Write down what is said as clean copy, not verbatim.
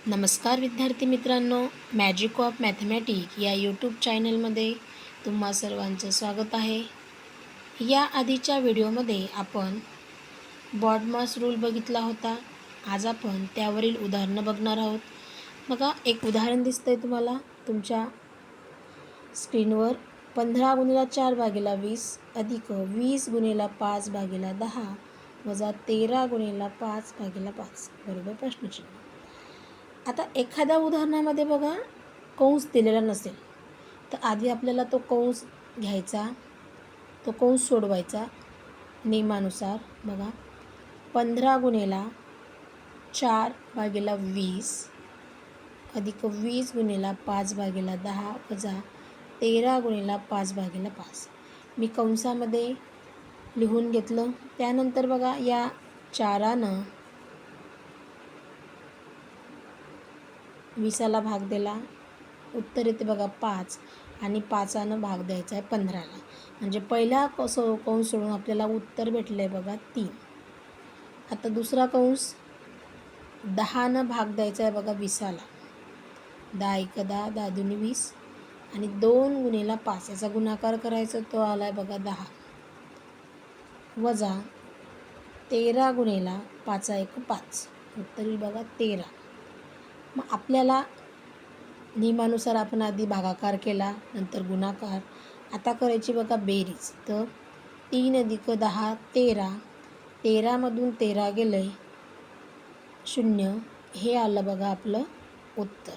नमस्कार विद्यार्थी मित्रांनो, मॅजिक ऑफ मॅथमॅटिक या यूट्यूब चॅनलमध्ये तुम्हा सर्वांचं स्वागत आहे. या आधीच्या व्हिडिओमध्ये आपण बॉडमास रूल बघितला होता. आज आपण त्यावरील उदाहरणं बघणार आहोत. बघा, एक उदाहरण दिसतंय तुम्हाला तुमच्या स्क्रीनवर. 15 गुणिला 4 भागिला 20 अधिक 20 गुणिला 5 भागिला 10 वजा 13 गुणिला 5 भागिला 5 बरोबर प्रश्नचिन्ह. आता एखाद्या उदाहरणामध्ये बघा कंस दिलेला नसेल तर आधी आपल्याला तो कंस घ्यायचा, तो कंस सोडवायचा नियमानुसार. बघा, 15 गुणिला 4 भागिला 20 अधिक 20 गुणिला 5 भागिला 10 वजा 13 गुणिला 5 भागिला 5 मी कंसामध्ये लिहून घेतलं. त्यानंतर बघा, या 4नं 20ला भाग दिला, उत्तर येते बघा 5 आणि 5नं भाग द्यायचा आहे 15ला. म्हणजे पहिला कंस सोडून आपल्याला उत्तर भेटलं आहे बघा 3. आता दुसरा कंस 10नं भाग द्यायचा आहे बघा 20ला. 10 एक 10, 10 दुनी 20 आणि 2 गुणिला 5 याचा गुणाकार करायचा, तो आला आहे बघा 10 वजा 13 गुणिला 5 एक 5, उत्तर येईल बघा 13. मग आपल्याला नियमानुसार आपण आधी भागाकार केला, नंतर गुणाकार. आता करायची बघा बेरीज. तर 3 अधिक 10 13, 13मधून 13 गेलं 0, हे आलं बघा आपलं उत्तर.